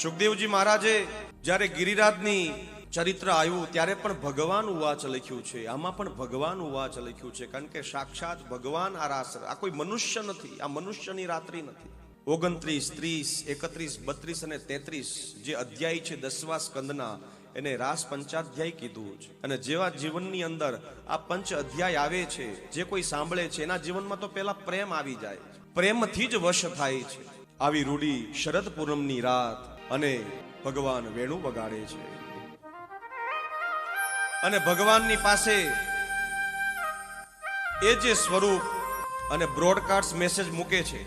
સુખદેવજી મહારાજે જ્યારે ગિરિરાજની ચરિત્ર આવ્યું ત્યારે પણ ભગવાન ઉવાચ લખ્યું છે, આમાં પણ ભગવાન ઉવાચ લખ્યું છે, કારણ કે સાક્ષાત ભગવાન આ રાસ, આ કોઈ મનુષ્ય નથી, આ મનુષ્યની રાત્રિ નથી. 29, 30, 31, 32 અને 33 જે અધ્યાય છે 10મા સ્કંદના, એને રાસ પંચાધ્યાય કીધું છે. અને જેવા જીવનની અંદર આ પંચ અધ્યાય આવે છે, જે કોઈ સાંભળે છે એના જીવનમાં તો પેલા પ્રેમ આવી જાય, પ્રેમથી જ વશ થાય છે. આવી રૂડી શરદ પૂનમની રાત અને ભગવાન વેણુ વગાડે છે અને ભગવાનની પાસે એ જે સ્વરૂપ અને બ્રોડકાસ્ટ મેસેજ મૂકે છે.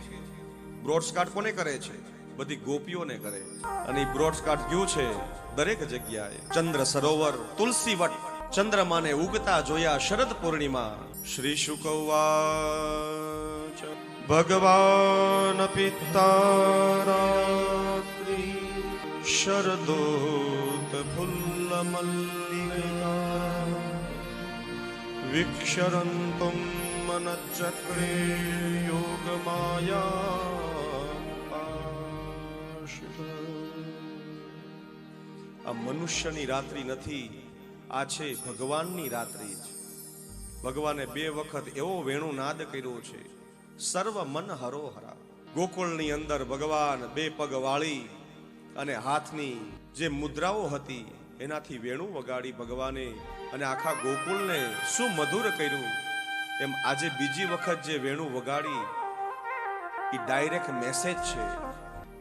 બ્રોડકાસ્ટ કોને કરે છે? બધી ગોપીઓને કરે. અને એ બ્રોડકાસ્ટ ગયું છે દરેક જગ્યાએ. ચંદ્ર સરોવર તુલસી વટ, ચંદ્રમાને ઉગતા જોયા શરદ પૂર્ણિમા. શ્રી શુક ઉવાચ ભગવાન પિત્તારાત્રિ શરદોત ફુલ્લ મલ્લિકા વિક્ષરંતુમ મનચક્રે યોગ માયા. આ મનુષ્યની રાત્રિ નથી, આ છે ભગવાનની રાત્રિ છે. ભગવાને 2 વખત એવો વેણુ નાદ કર્યો છે, સર્વ મન હરોહરા. ગોકુળની અંદર ભગવાન 2 પગ વાળી અને હાથની જે મુદ્રાઓ હતી એનાથી વેણુ વગાડી ભગવાને અને આખા ગોકુળને શું મધુર કર્યું. એમ આજે બીજી વખત જે વેણુ વગાડી એ ડાયરેક્ટ મેસેજ છે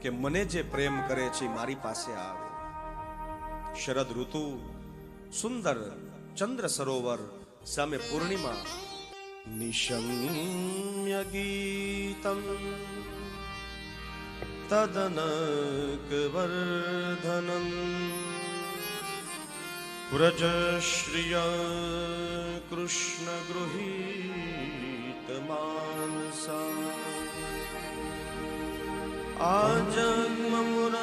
કે મને જે પ્રેમ કરે છે મારી પાસે આવે. શરદ ઋતુ, સુંદર ચંદ્ર સરોવર, સામે પૂર્ણિમા. નિશમ્ય ગીતમ તદનક વર્ધનમ વ્રજશ્રિય કૃષ્ણ ગૃહીત માનસા આજન્મમુરન્યો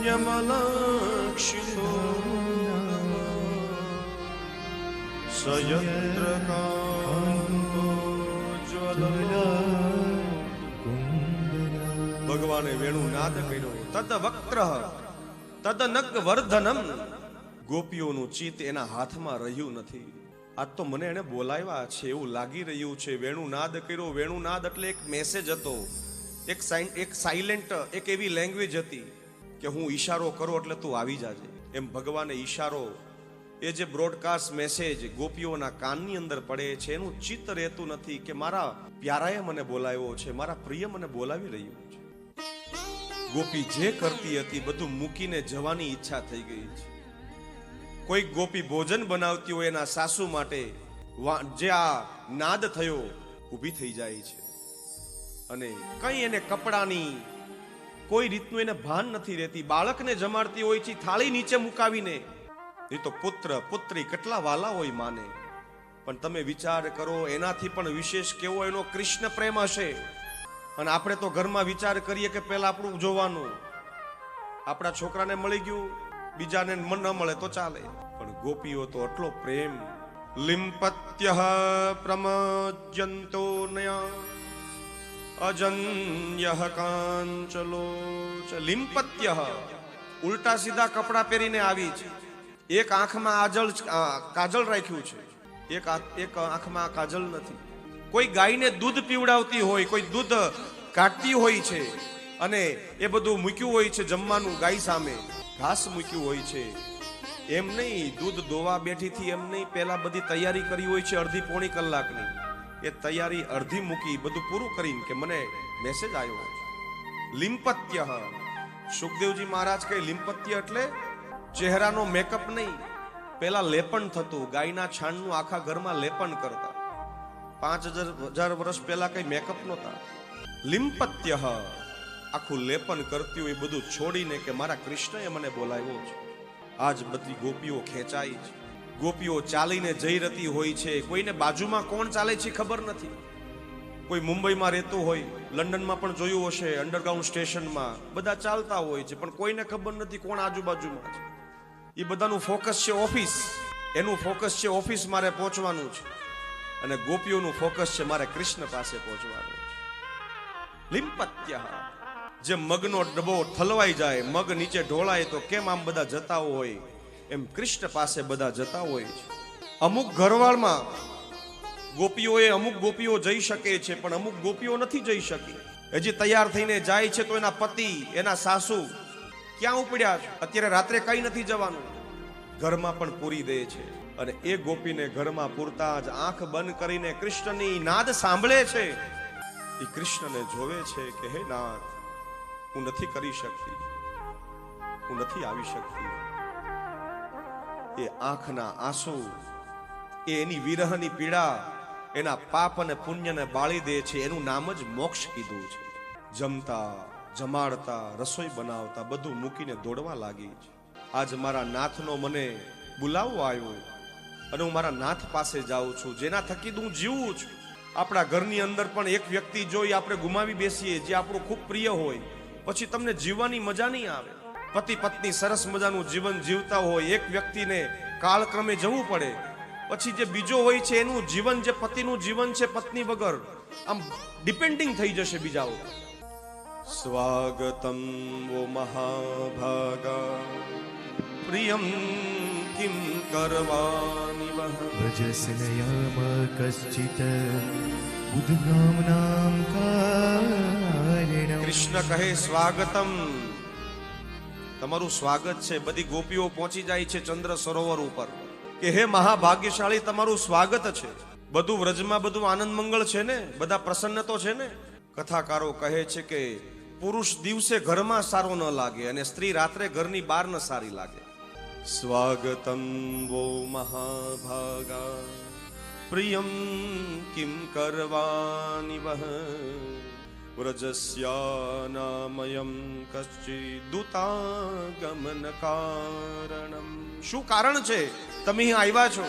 ન્યમલક્ષિતો સયત્ર કાંતો જ્વલન. ભગવાને વેણુ નાદ કર્યો. તદ વક્ત્ર તદનક વર્ધનમ. ગોપીઓનું ચિત્ત એના હાથમાં રહ્યું નથી. આજ તો મને એને બોલાવ્યા છે એવું લાગી રહ્યું છે. વેણુ નાદ કર્યો. વેણુ નાદ એટલે એક મેસેજ હતો, એક સાયલેન્ટ, એક એવી લેંગ્વેજ હતી કે હું ઈશારો કરું એટલે તું આવી જાજે. એમ ભગવાને ઈશારો, એ જે બ્રોડકાસ્ટ મેસેજ ગોપીઓના કાનની અંદર પડે છે, એનું ચિત્ત રહેતું નથી કે મારા પ્યારાએ મને બોલાવ્યો છે, મારા પ્રિય મને બોલાવી રહ્યું છે. ગોપી જે કરતી હતી બધું મૂકીને જવાની ઈચ્છા થઈ ગઈ છે. કોઈ ગોપી ભોજન બનાવતી હોય એના સાસુ માટે, જે આ નાદ થયો ઊભી થઈ જાય છે અને કઈ એને કપડાની કોઈ રીતનું એને ભાન નથી રહેતી. બાળકને જમાડતી હોય છે થાળી નીચે મુકાવીને. એ તો પુત્ર પુત્રી કેટલા વાલા હોય માને, પણ તમે વિચાર કરો એનાથી પણ વિશેષ કેવો એનો કૃષ્ણ પ્રેમ હશે. અને આપણે તો ઘરમાં વિચાર કરીએ કે પહેલા આપણું જોવાનું, આપણા છોકરાને મળી ગયું, બીજાને ન મળે તો ચાલે. પણ ગોપીઓ તો આટલો પ્રેમ. લિંપત્યઃ પ્રમજ્યંતો નયા અજન્યઃ કાંચલોચ. લિંપત્યઃ ઉલટા સીધા કપડા પહેરીને આવી છે. એક આંખમાં કાજલ રાખ્યું છે, એક આંખમાં કાજલ નથી. કોઈ ગાયને દૂધ પીવડાવતી હોય, કોઈ દૂધ કાઢતી હોય છે અને એ બધું મૂક્યું હોય છે જમવાનું, ગાય સામે ઘાસ મૂક્યું હોય છે. એમ નહીં દૂધ દોવા બેઠી થી, એમ નહીં, પહેલા બધી તૈયારી કરી હોય છે અડધી પોણી કલાકની. એ તૈયારી અડધી મૂકી બધું પૂરું કરીને કે મને મેસેજ આવ્યો. લિંપત્ય. સુખદેવજી મહારાજ કહે લિંપત્ય એટલે ચહેરાનો મેકઅપ નહીં, પેલા લેપન થતું. ગાયના છાણનું આખા ઘરમાં લેપન કરતા. 5000 વર્ષ પહેલા કઈ મેકઅપ નહોતા. લિંપત્ય આખું લેપન કરતી હોય, બધું છોડીને કે મારા કૃષ્ણએ મને બોલાવ્યો છે. આજ બધી ગોપીઓ ખેંચાઈ છે. ગોપીઓ ચાલીને જઈ રહી હોય છે. કોઈને બાજુમાં કોણ ચાલે છે ખબર નથી. કોઈ મુંબઈમાં રહેતું હોય, લંડનમાં પણ જોયું હશે, અંડરગ્રાઉન્ડ સ્ટેશનમાં બધા ચાલતા હોય છે, પણ કોઈને ખબર નથી કોણ આજુબાજુમાં છે. એ બધાનું ફોકસ છે ઓફિસ. એનું ફોકસ છે ઓફિસ, મારે પહોંચવાનું છે. અને ગોપીઓનું ફોકસ છે મારે કૃષ્ણ પાસે પહોંચવાનું છે. લિંપત્ય. જે મગનો ડબ્બો ઠલવાઈ જાય, મગ નીચે ઢોળાય તો કેમ આમ બધા જતા હોય, એમ કૃષ્ણ પાસે બધા જતા હોય છે. અમુક ઘરવાળમાં ગોપીઓએ અમુક ગોપીઓ જઈ શકે છે, પણ અમુક ગોપીઓ નથી જઈ શકી. હજી તૈયાર થઈને જાય છે તો એના પતિ, એના સાસુ ક્યાં ઉપડ્યા છે, અત્યારે રાત્રે કઈ નથી જવાનું, ઘરમાં પણ પૂરી દે છે. અને એ ગોપીને ઘરમાં પૂરતા જ આંખ બંધ કરીને કૃષ્ણની નાદ સાંભળે છે. એ કૃષ્ણને જોવે છે કે હે નાથ, હું નથી કરી શકતી, હું નથી આવી શકતી. એ આંખના આંસુ, એ એની વિરહની પીડા, એના પાપ અને પુણ્યને બાળી દે છે. એનું નામ જ મોક્ષ કીધું છે. જમતા, જમાડતા, રસોઈ બનાવતા બધું મૂકીને દોડવા લાગી છે. આજ મારા નાથનો મને બોલાવો આવ્યો અને હું મારા નાથ પાસે જાઉં છું, જેના થકી હું જીવું છું. આપણા ઘરની અંદર પણ એક વ્યક્તિ જોઈ આપણે ગુમાવી બેસીએ, જે આપણું ખૂબ પ્રિય હોય, પછી તમને જીવવાની મજા નહીં આવે. પતિ પત્ની સરસ મજાનું જીવન જીવતા હોય, એક વ્યક્તિને કાળક્રમે જવું પડે, પછી જે બીજો હોય છે એનું જીવન, જે પતિનું જીવન છે પત્ની વગર આમ ડિપેન્ડિંગ થઈ જશે બીજા ઉપર. સ્વાગતમ વો મહાભાગા પ્રિયમ કિમ કરવાની વ્રજસ્નયામ કશ્ચિત બુદ્ધનામ કારણમ. કૃષ્ણ કહે સ્વાગતમ, તમારું સ્વાગત છે. બધી ગોપીઓ પહોંચી જાય છે ચંદ્ર સરોવર ઉપર કે હે મહાભાગ્યશાળી, તમારું સ્વાગત છે. બધું વ્રજમાં બધું આનંદ મંગળ છે ને, બધા પ્રસન્ન તો છે ને. કથાકારો કહે છે કે પુરુષ દિવસે ઘરમાં સારો ન લાગે અને સ્ત્રી રાત્રે ઘરની બહાર ન સારી લાગે. સ્વાગતમ વો મહાભાગા પ્રિયમ કિમ કરવાની વહ વ્રજસ્યાનામયમ કશ્ચિદુતાગમન કારણમ. શું કારણ છે તમે અહીં આવ્યા છો?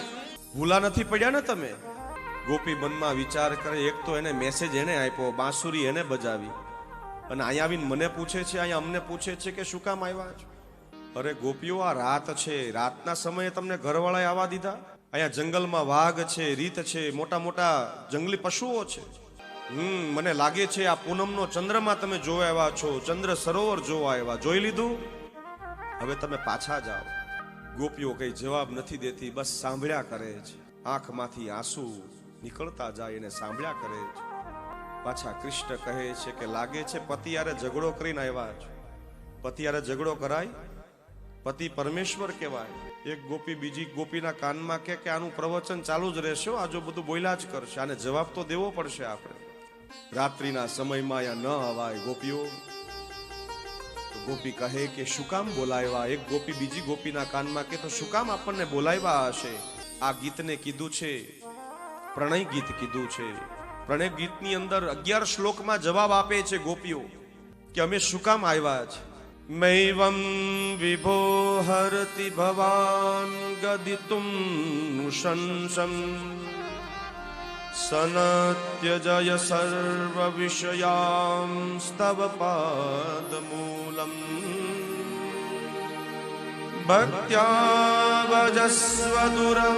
ભૂલા નથી પડ્યા ને તમે? ગોપી મનમાં વિચાર કરે, એક તો એને મેસેજ એને આપ્યો, બાંસુરી એને બજાવી, અને અહીંયા આવીને મને પૂછે છે, અહીંયા અમને પૂછે છે કે શું કામ આવ્યા છો? અરે ગોપીઓ, આ રાત છે, રાતના સમયે તમને ઘરવાળાએ આવવા દીધા? અહીંયા જંગલમાં વાઘ છે, રીત છે, મોટા મોટા જંગલી પશુઓ છે. મને લાગે છે આ પૂનમનો ચંદ્રમાં તમે જોવા આવ્યા છો, ચંદ્ર સરોવર જોવા આવ્યા. જોઈ લીધું? હવે તમે પાછા જાઓ. ગોપીઓ કઈ જવાબ નથી દેતી, બસ સાંભળ્યા કરે છે. આંખમાંથી આંસુ નીકળતા જાય એને સાંભળ્યા કરે છે. પાછા કૃષ્ણ કહે છે કે લાગે છે પતિ યારે ઝઘડો કરીને આવ્યા છો. પતિ યારે ઝઘડો કરાય? પતિ પરમેશ્વર કહેવાય. એક ગોપી બીજી ગોપીના કાનમાં કે આનું પ્રવચન ચાલુ જ રહેશે, આ જો બધું બોલ્યા જ કરશે, આને જવાબ તો દેવો પડશે આપણે. રાત્રિના સમયમાં અહીંયા ન અવાય ગોપીઓ. તો ગોપી કહે કે શું કામ બોલાવ્યા? એક ગોપી બીજી ગોપીના કાનમાં કે તો શું કામ આપણને બોલાવ્યા હશે? આ ગીતને કીધું છે પ્રણય ગીત કીધું છે. પ્રણય ગીતની અંદર 11 શ્લોકમાં જવાબ આપે છે ગોપીઓ કે અમે શું કામ આવ્યા છે. મૈવં વિભો હરતિ ભવાન ગદિતુમ નુશંસમ સનત્ય જય સર્વ વિષયામ સ્તવ પાદ મૂલમ ભક્ત્યા વજસ્વ દુરમ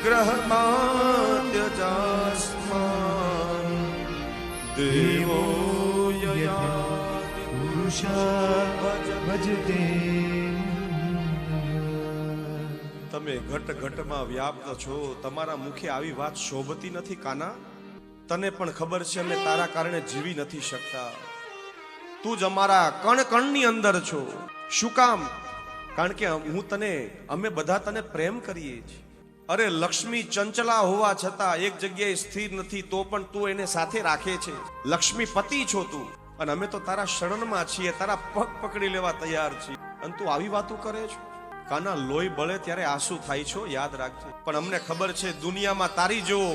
ગ્રહમાત્યજાસ્માન દેવો યયાતિ પુરુષા ભજતે. તમે ઘટ ઘટમાં વ્યાપ્ત છો, તમારા મુખે આવી વાત શોભતી નથી કાના. તને પણ ખબર છે અમે તારા કારણે જીવી નથી શકતા. તું જ અમારા કણ કણની અંદર છો. શું કામ? કારણ કે અમે બધા તને પ્રેમ કરીએ છીએ. અરે લક્ષ્મી ચંચલા હોવા છતાં એક જગ્યાએ સ્થિર નથી, તો પણ તું એને સાથે રાખે છે. લક્ષ્મી પતિ છો તું, અને અમે તો તારા શરણમાં છીએ, તારા પગ પકડી લેવા તૈયાર છીએ, અને તું આવી વાતો કરે છો. કાના, લોહી બળે ત્યારે આંસુ થાય છો, યાદ રાખજે. પણ અમને ખબર છે દુનિયામાં તારી જેવો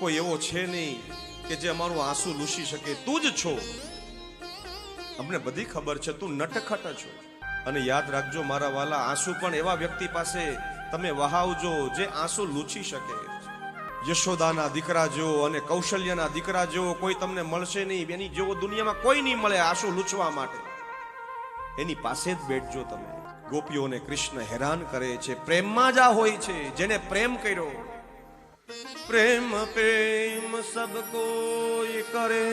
કોઈ એવો છે નહીં કે જે અમારું આંસુ લૂછી શકે. તું જ છો, અમને બધી ખબર છે. તું નટખટ છો. અને યાદ રાખજો મારા વાલા, આંસુ પણ એવા વ્યક્તિ પાસે તમે વહાવજો જે આંસુ લૂછી શકે. યશોદાના દીકરા જેવો અને કૌશલ્યના દીકરા જેવો કોઈ તમને મળશે નહીં. એની જેવો દુનિયામાં કોઈ નહીં મળે આંસુ લૂછવા માટે. એની પાસે જ બેઠજો તમે. ગોપીઓને કૃષ્ણ હેરાન કરે છે. પ્રેમમાં જ આ હોય છે. જેને પ્રેમ કર્યો, પ્રેમ પ્રેમ સબ કોઈ કરે,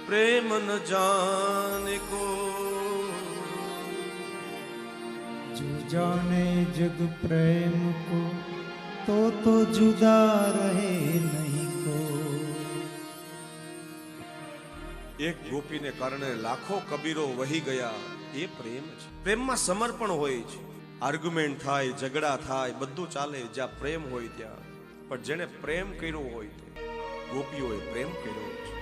प्रेम न जाने को। जो जाने जग प्रेम को तो जुदा रहे नहीं को। એક ગોપીને કારણે લાખો કબીરો વહી ગયા, એ પ્રેમ છે. પ્રેમમાં સમર્પણ હોય છે, આર્ગ્યુમેન્ટ થાય, ઝઘડા થાય, બધું ચાલે જ્યાં પ્રેમ હોય ત્યાં. પણ જેને પ્રેમ કર્યો હોય તો ગોપીઓએ પ્રેમ કર્યો છે.